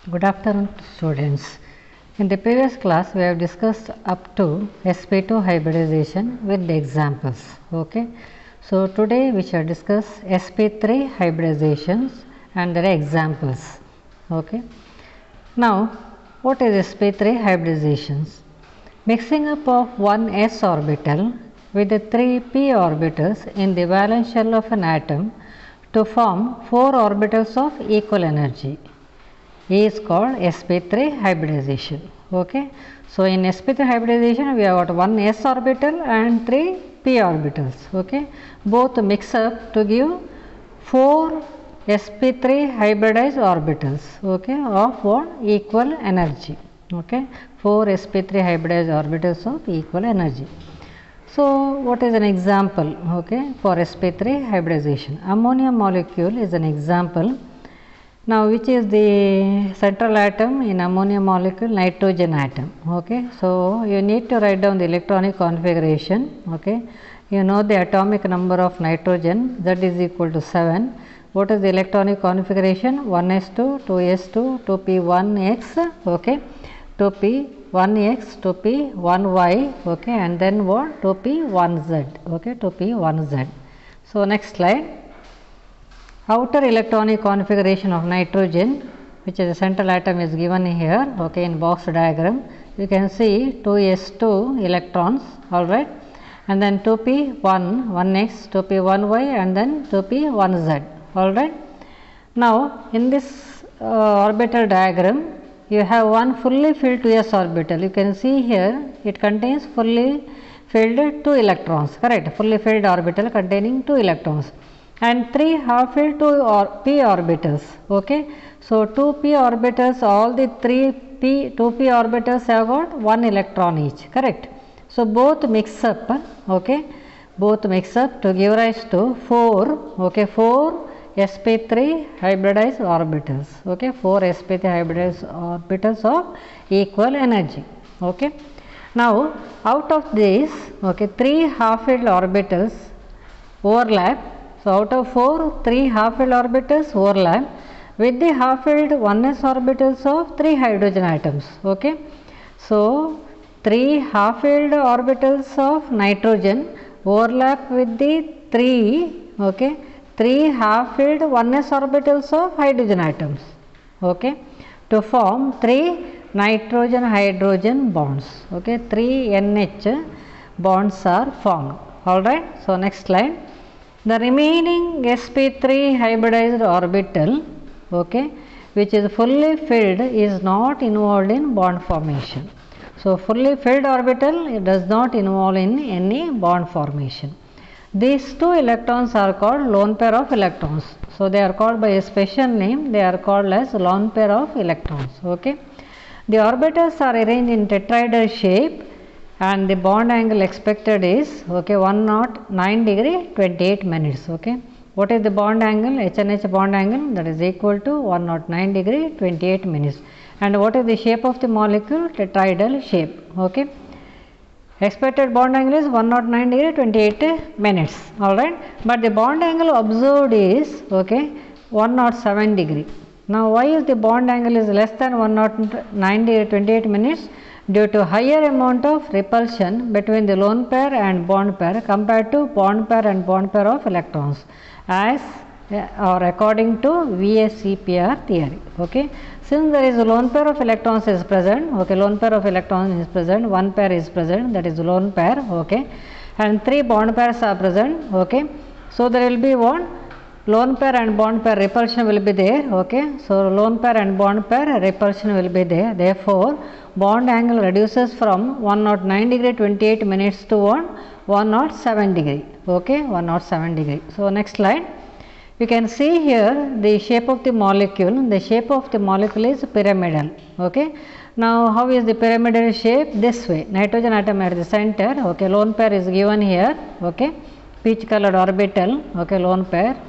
Good afternoon students. In the previous class we have discussed up to sp2 hybridization with the examples. Okay. So today we shall discuss sp3 hybridizations and their examples. Okay. Now what is sp3 hybridizations? Mixing up of one s orbital with the 3 p orbitals in the valence shell of an atom to form 4 orbitals of equal energy is called sp3 hybridization. Okay. So in sp3 hybridization we have got one s orbital and 3 p orbitals. Okay. Both mix up to give 4 sp3 hybridized orbitals, okay, of one equal energy. Okay. 4 sp3 hybridized orbitals of equal energy. So what is an example, okay, for sp3 hybridization? Ammonia molecule is an example. Now which is the central atom in ammonia molecule? Nitrogen atom. Okay. So you need to write down the electronic configuration. Okay. You know the atomic number of nitrogen, that is equal to 7. What is the electronic configuration? 1s2, 2s2, 2p1x, okay, 2p1x, 2p1y, okay, and then what? 2p1z, okay, 2p1z. So next slide. Outer electronic configuration of nitrogen, which is the central atom, is given here, okay, in box diagram. You can see 2s2 electrons, all right, and then 2p1, 1x, 2p1y, and then 2p1z, all right. Now in this orbital diagram you have one fully filled 2s orbital. You can see here it contains fully filled 2 electrons, correct, fully filled orbital containing 2 electrons, and 3 half filled 2 p orbitals. Okay. So 2p orbitals, all the 2p orbitals have got 1 electron each, correct. So both mix up, okay, both mix up to give rise to 4, okay, 4 sp3 hybridized orbitals, okay, 4 sp3 hybridized orbitals of equal energy. Okay. Now out of these, okay, 3 half filled orbitals overlap. So out of 4, 3 half filled orbitals overlap with the half filled 1s orbitals of 3 hydrogen atoms. Okay. So 3 half filled orbitals of nitrogen overlap with the 3, okay, 3 half filled 1s orbitals of hydrogen atoms, okay, to form 3 nitrogen hydrogen bonds. Okay. 3 NH bonds are formed. All right. So next slide. The remaining sp3 hybridized orbital, okay, which is fully filled, is not involved in bond formation. So fully filled orbital, it does not involve in any bond formation. These 2 electrons are called lone pair of electrons. So they are called by a special name, they are called as lone pair of electrons. Okay. The orbitals are arranged in tetrahedral shape and the bond angle expected is, okay, 109 degree 28 minutes. Okay. What is the bond angle? HNH bond angle, that is equal to 109 degree 28 minutes. And what is the shape of the molecule? Tetrahedral shape. Okay. Expected bond angle is 109 degree 28 minutes, all right, but the bond angle observed is, okay, 107 degree. Now why is the bond angle is less than 109 degree 28 minutes? Due to higher amount of repulsion between the lone pair and bond pair compared to bond pair and bond pair of electrons, as or according to VSEPR theory. Okay. Since there is a lone pair of electrons is present, okay, lone pair of electrons is present, one pair is present, that is lone pair, okay, and 3 bond pairs are present, okay. So there will be one lone pair and bond pair repulsion will be there, okay. So lone pair and bond pair repulsion will be there. Therefore bond angle reduces from 109 degree 28 minutes to 107 degree, okay, 107 degree. So next slide. You can see here the shape of the molecule. The shape of the molecule is pyramidal. Okay. Now how is the pyramidal shape? This way. Nitrogen atom at the center. Okay. Lone pair is given here. Okay. Peach colored orbital. Okay. Lone pair,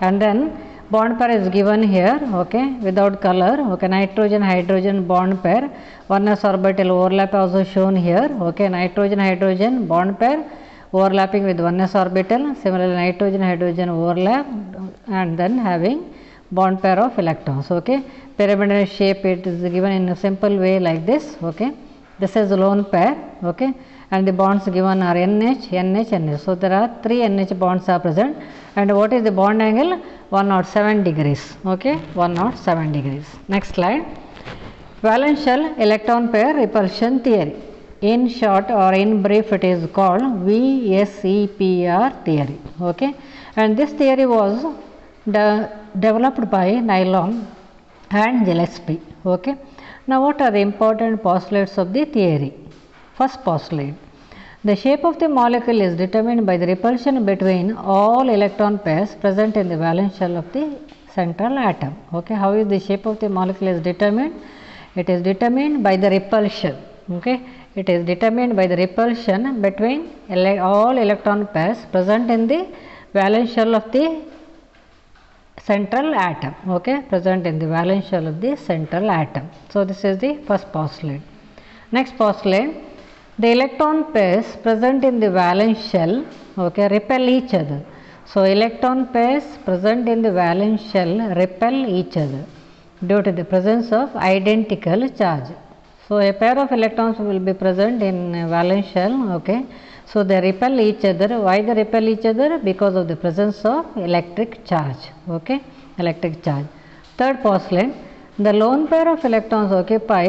and then bond pair is given here. Okay. Without color. Okay. Nitrogen hydrogen bond pair. 1s orbital overlap also shown here. Okay. Nitrogen hydrogen bond pair overlapping with 1s orbital. Similarly nitrogen hydrogen overlap and then having bond pair of electrons. Okay, pyramidal shape, it is given in a simple way like this. Okay, this is a lone pair. Okay, and the bonds given are NH, NH, NH. So there are 3 NH bonds are present, and what is the bond angle? 107 degrees. Okay, 107 degrees. Next slide. Valence shell electron pair repulsion theory. In short or in brief, it is called VSEPR theory. Okay, and this theory was developed by Nylon and Gillespie. Okay, now what are the important postulates of the theory? First postulate: the shape of the molecule is determined by the repulsion between all electron pairs present in the valence shell of the central atom. Okay, how is the shape of the molecule is determined? It is determined by the repulsion. Okay, it is determined by the repulsion between all electron pairs present in the valence shell of the central atom. Okay, present in the valence shell of the central atom. So this is the first postulate. Next postulate: the electron pairs present in the valence shell, okay, repel each other. So electron pairs present in the valence shell repel each other due to the presence of identical charge. So a pair of electrons will be present in a valence shell. Okay, so they repel each other. Why they repel each other? Because of the presence of electric charge. Okay, electric charge. Third postulate: the lone pair of electrons occupy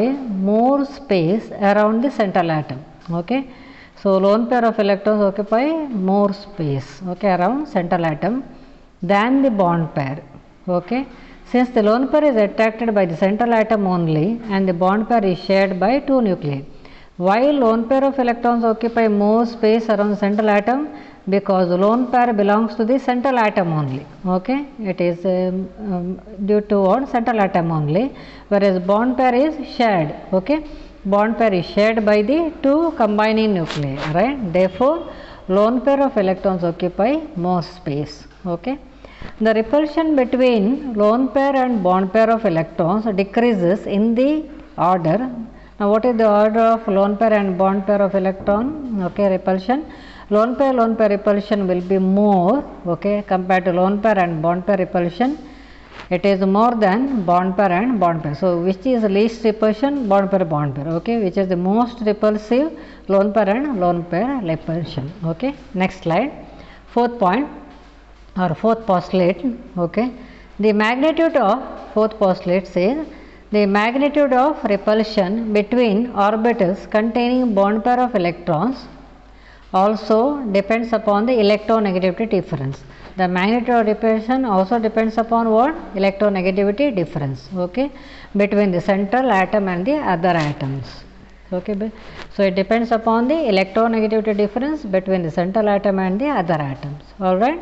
more space around the central atom. Okay, so lone pair of electrons occupy more space, okay, around central atom than the bond pair. Okay, since the lone pair is attracted by the central atom only and the bond pair is shared by 2 nuclei. Why lone pair of electrons occupy more space around the central atom? Because the lone pair belongs to the central atom only. Okay, it is due to what? Central atom only, whereas bond pair is shared. Okay, bond pair is shared by the 2 combining nuclei, right? Therefore, lone pair of electrons occupy more space. Okay, the repulsion between lone pair and bond pair of electrons decreases in the order. Now, what is the order of lone pair and bond pair of electron? Okay, repulsion. Lone pair repulsion will be more, okay, compared to lone pair and bond pair repulsion. It is more than bond pair and bond pair. So, which is least repulsion? Bond pair, okay, which is the most repulsive? Lone pair and lone pair repulsion. Okay, next slide. Fourth point or fourth postulate. Okay, the magnitude of fourth postulate says the magnitude of repulsion between orbitals containing bond pair of electrons also depends upon the electronegativity difference. The magnitude of repulsion also depends upon what? Electronegativity difference, okay, between the central atom and the other atoms. Okay, so it depends upon the electronegativity difference between the central atom and the other atoms. Alright.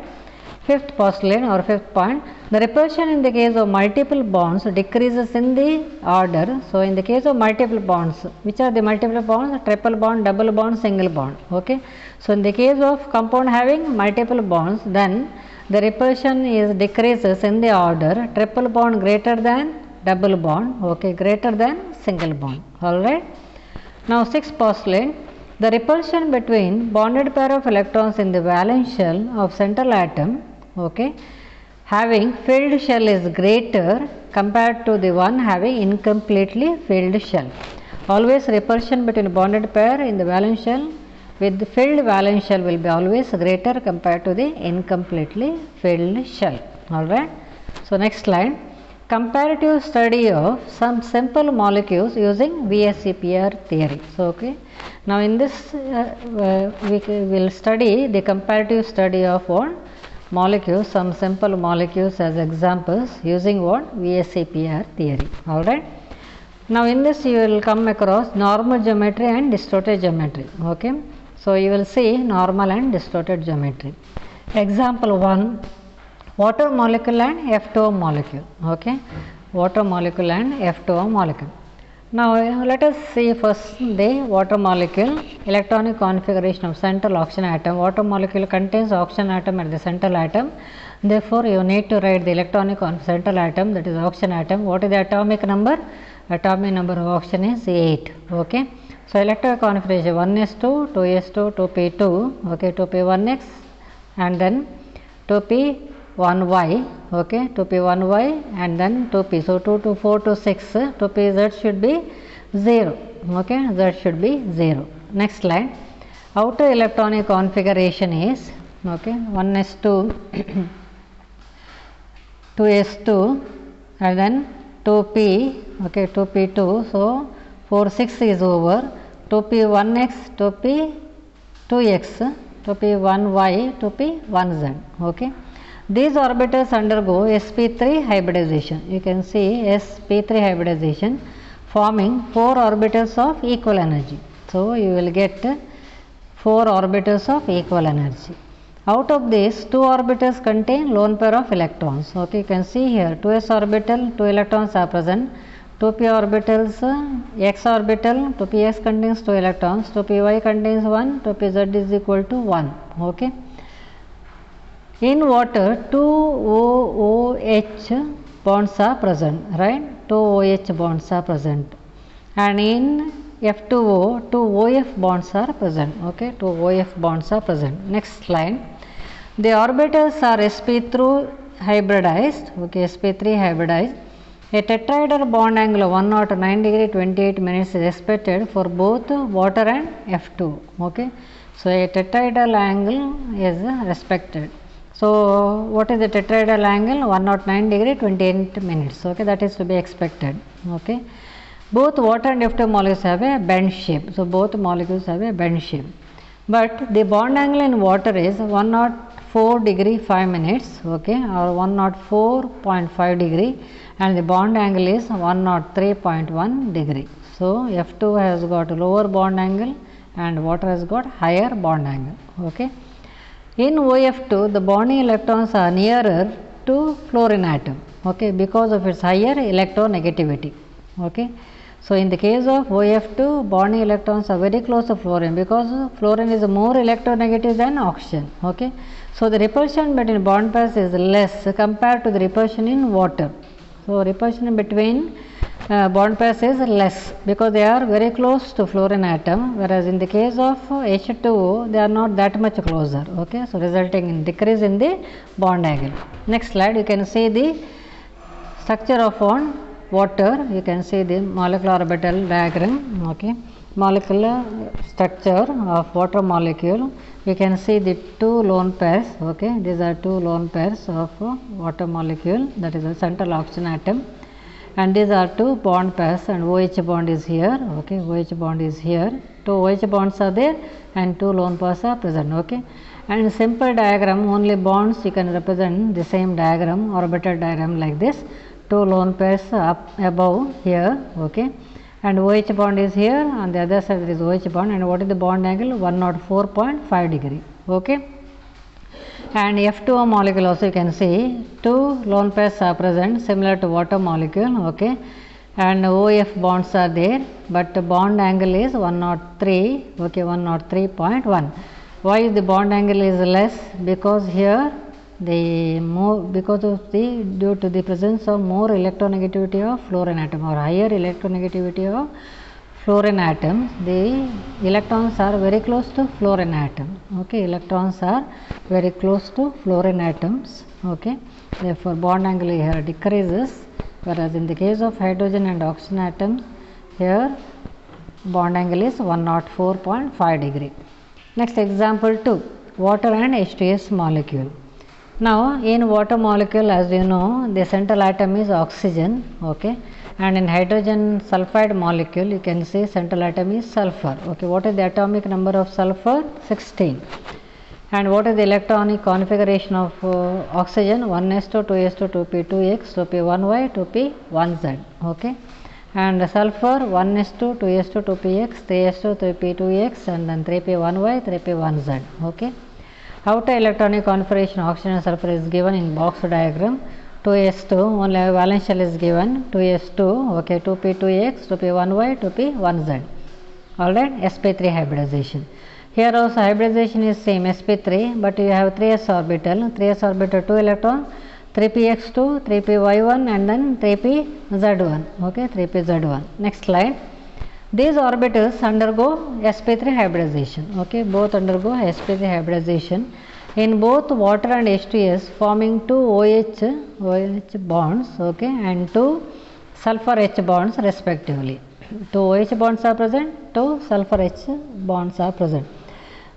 Fifth postulate or fifth point: the repulsion in the case of multiple bonds decreases in the order. So in the case of multiple bonds, which are the multiple bonds? Triple bond, double bond, single bond. Okay, so in the case of compound having multiple bonds, then the repulsion is decreases in the order triple bond greater than double bond, okay, greater than single bond. Alright. Now sixth postulate: the repulsion between bonded pair of electrons in the valence shell of central atom, okay, having filled shell is greater compared to the one having incompletely filled shell. Always repulsion between bonded pair in the valence shell with the filled valence shell will be always greater compared to the incompletely filled shell. Alright. So next slide. Comparative study of some simple molecules using VSEPR theory. So okay, now in this we will study the comparative study of what? Molecules, some simple molecules as examples using what? VSEPR theory. Alright. Now in this you will come across normal geometry and distorted geometry. Okay, so you will see normal and distorted geometry. Example 1: water molecule and F2O molecule. Okay, water molecule and F2O molecule. Now let us see first the water molecule electronic configuration of central oxygen atom. Water molecule contains oxygen atom at the central atom. Therefore, you need to write the electronic on central atom, that is oxygen atom. What is the atomic number? Atomic number of oxygen is 8. Okay. So electronic configuration 1s2, 2s2, 2p2, okay, 2p1x and then 2p 1y, okay, 2p1y and then 2p. So 2 to 4 to 6, 2pz should be 0, okay, z should be 0. Next line, outer electronic configuration is, okay, 1s2 2s2 and then 2p, okay, 2p2. So 4 6 is over, 2p1x, 2p2x, 2p1y, 2p1z, okay. These orbitals undergo sp3 hybridization. You can see sp3 hybridization forming 4 orbitals of equal energy. So you will get 4 orbitals of equal energy. Out of this, 2 orbitals contain lone pair of electrons. Okay, you can see here 2s orbital, 2 electrons are present. 2p orbitals, x orbital, 2px contains 2 electrons, 2py contains 1, 2pz is equal to 1. Okay. In water, 2 OH bonds are present, right? 2 OH bonds are present. And in F2O, 2 OF bonds are present. Okay, 2 OF bonds are present. Next slide. The orbitals are sp3 hybridized. Okay, sp3 hybridized. A tetrahedral bond angle of 109 degree 28 minutes is expected for both water and F2. Okay, so a tetrahedral angle is respected. So what is the tetrahedral angle? 109 degree 28 minutes. Okay, that is to be expected. Okay. Both water and F2 molecules have a bend shape. So both molecules have a bend shape. But the bond angle in water is 104 degree 5 minutes, okay, or 104.5 degree, and the bond angle is 103.1 degree. So F2 has got lower bond angle and water has got higher bond angle. Okay. In OF2, the bonding electrons are nearer to fluorine atom, okay, because of its higher electronegativity. Okay. So in the case of OF2, bonding electrons are very close to fluorine because fluorine is more electronegative than oxygen. Okay. So the repulsion between bond pairs is less compared to the repulsion in water. So repulsion between bond pairs is less because they are very close to fluorine atom, whereas in the case of H2O they are not that much closer. Okay. So resulting in decrease in the bond angle. Next slide, you can see the structure of on water. You can see the molecular orbital diagram. Okay, molecular structure of water molecule. You can see the 2 lone pairs. Okay, these are 2 lone pairs of water molecule, that is the central oxygen atom, and these are 2 bond pairs, and OH bond is here. Okay, OH bond is here. 2 OH bonds are there and 2 lone pairs are present. Okay, and in simple diagram only bonds you can represent the same diagram, orbital diagram like this. 2 lone pairs up above here, okay, and OH bond is here, on the other side there is OH bond, and what is the bond angle? 104.5 degree. Okay, and F2O molecule also you can see 2 lone pairs are present similar to water molecule. Okay, and OF bonds are there, but the bond angle is 103. Okay, 103.1. Why the bond angle is less? Because here the more, because of the due to the presence of more electronegativity of fluorine atom or higher electronegativity of fluorine atoms, the electrons are very close to fluorine atom. Okay, electrons are very close to fluorine atoms. Okay, therefore bond angle here decreases, whereas in the case of hydrogen and oxygen atoms, here bond angle is 104.5 degree. Next example 2, water and H2S molecule. Now in water molecule, as you know, the central atom is oxygen. Okay, and in hydrogen sulfide molecule you can see central atom is sulfur. Okay, what is the atomic number of sulfur? 16. And what is the electronic configuration of oxygen? 1s2, 2s2, 2p2x, 2p1y, 2p1z. Okay, and sulfur 1s2, 2s2, 2px, 3s2, 3p2x, and then 3p1y, 3p1z. Okay. Outer electronic configuration of oxygen and sulfur is given in box diagram. 2s2, only valence shell is given, 2s2, okay, 2p2x, 2p1y, 2p1z. Alright, sp3 hybridization. Here also hybridization is same, sp3, but you have 3s orbital, 2 electron, 3px2, 3py1, and then 3pz1. Okay, 3pz1. Next slide. These orbitals undergo sp3 hybridization. Okay, both undergo sp3 hybridization. in both water and H2S forming two OH bonds, okay, and two sulfur H bonds respectively. Two OH bonds are present, two sulfur H bonds are present.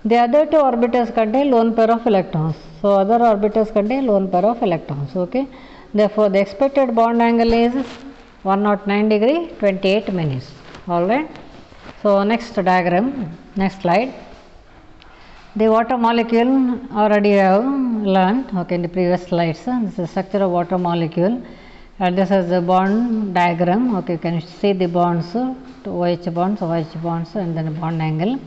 The other two orbitals contain lone pair of electrons. So, other orbitals contain lone pair of electrons, okay. Therefore, the expected bond angle is 109 degree 28 minutes. Alright. So, next diagram, next slide. The water molecule already have learnt, okay, in the previous slides. This is the structure of water molecule, and this is the bond diagram. Okay, you can see the bonds, OH bonds, and then bond angle.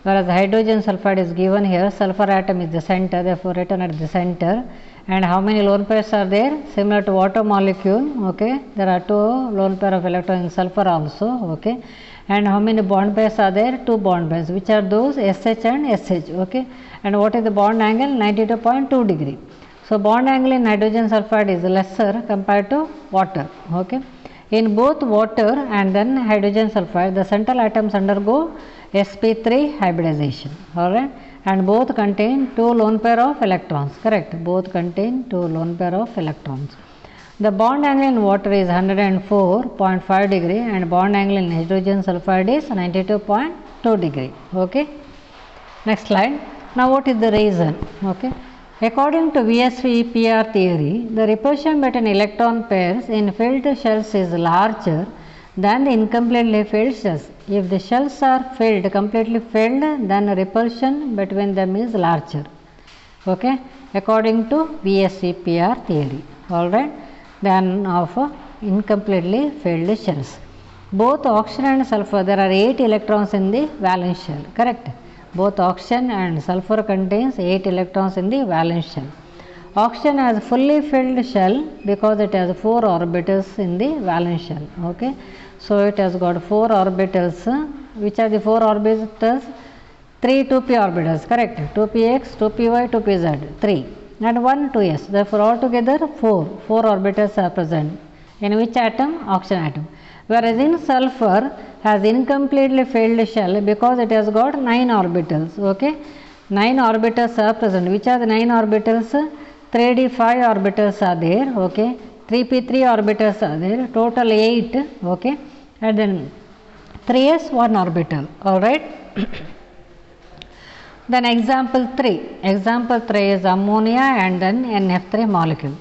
Whereas hydrogen sulfide is given here, sulfur atom is the center, therefore written at the center. And how many lone pairs are there? Similar to water molecule, okay, there are two lone pair of electrons in sulfur also, okay. And how many bond pairs are there? Two bond pairs. Which are those? SH and SH, okay. And what is the bond angle? 92.2 degree. So, bond angle in hydrogen sulfide is lesser compared to water, okay. In both water and then hydrogen sulfide, the central atoms undergo sp3 hybridization, alright, and both contain two lone pair of electrons, correct, both contain two lone pair of electrons. The bond angle in water is 104.5 degree and bond angle in hydrogen sulfide is 92.2 degree, okay. Next slide. Now, what is the reason, okay. According to VSEPR theory, the repulsion between electron pairs in filled shells is larger than the incompletely filled shells. If the shells are filled, completely filled, then repulsion between them is larger, okay, according to VSEPR theory, alright, than of incompletely filled shells. Both oxygen and sulfur, there are 8 electrons in the valence shell, correct. Both oxygen and sulfur contains 8 electrons in the valence shell. Oxygen has fully filled shell because it has 4 orbitals in the valence shell, okay. So, it has got 4 orbitals. Which are the 4 orbitals? 3 2p orbitals, correct, 2px, 2py, 2pz, 3 and 1 2s. Therefore, altogether 4 orbitals are present in which atom? Oxygen atom. Whereas in sulfur has incompletely filled shell because it has got 9 orbitals, okay. 9 orbitals are present. Which are the 9 orbitals? 3d5 orbitals are there, okay. 3p3 orbitals are there, total 8, okay, and then 3s 1 orbital, alright. Then example 3 is ammonia and then NF3 molecule.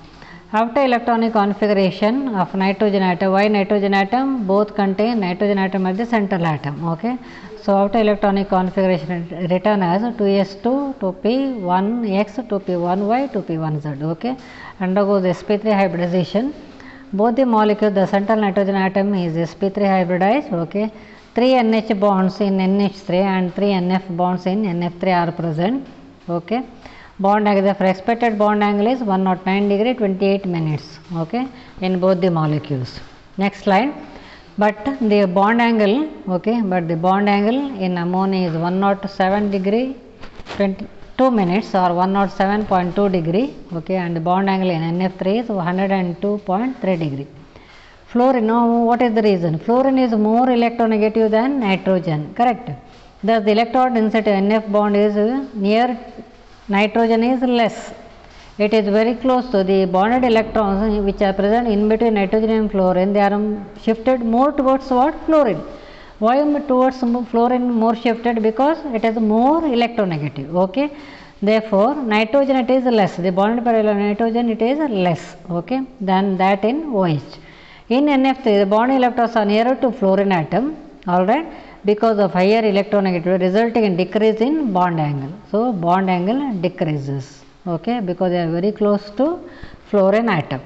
After electronic configuration of nitrogen atom, why nitrogen atom? Both contain nitrogen atom at the central atom, okay. So, after electronic configuration written as 2s2, 2p, 1x, 2p1y, 2p1z, okay, undergoes sp3 hybridization. Both the molecules, the central nitrogen atom is sp3 hybridized, okay. 3 NH bonds in NH3 and 3 NF bonds in NF3 are present, okay. Bond angle, for expected bond angle is 109 degree 28 minutes, okay, in both the molecules. Next slide. But the bond angle, okay, but the bond angle in ammonia is 107 degree 22 minutes or 107.2 degree, okay, and the bond angle in NF3 is 102.3 degree. Fluorine, now what is the reason? Fluorine is more electronegative than nitrogen, correct. Thus, the electron density NF bond is near nitrogen is less. It is very close to the bonded electrons which are present in between nitrogen and fluorine. They are shifted more towards what? Fluorine. Why towards fluorine more shifted? Because it is more electronegative, okay. Therefore, nitrogen it is less, the bonded pair nitrogen it is less, okay, than that in OH. In NF3, the bond electrons are nearer to fluorine atom, alright, because of higher electronegativity resulting in decrease in bond angle. So, bond angle decreases, okay, because they are very close to fluorine atom.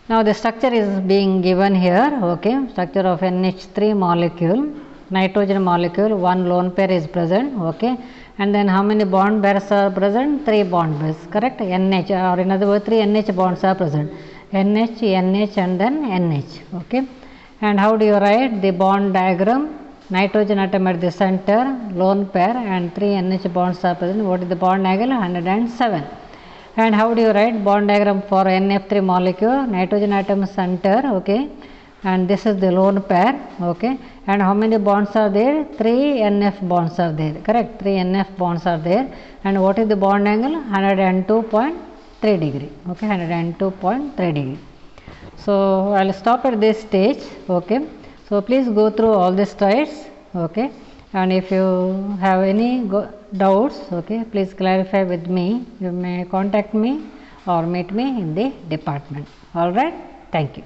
Now, the structure is being given here, okay, structure of NH3 molecule, nitrogen molecule, 1 lone pair is present, okay, and then how many bond pairs are present? 3 bond pairs, correct, NH, or in other words 3 NH bonds are present, NH, NH and then NH, okay. And how do you write the bond diagram? Nitrogen atom at the center, lone pair and 3 NH bonds are present. What is the bond angle? 107. And how do you write bond diagram for NF3 molecule? Nitrogen atom center, okay, and this is the lone pair, okay, and how many bonds are there? 3 NF bonds are there, correct? 3 NF bonds are there, and what is the bond angle? 102.3 degree, okay, 102.3 degree. So I will stop at this stage, okay. So please go through all the slides, okay, and if you have any doubts, okay, please clarify with me. You may contact me or meet me in the department. All right, thank you.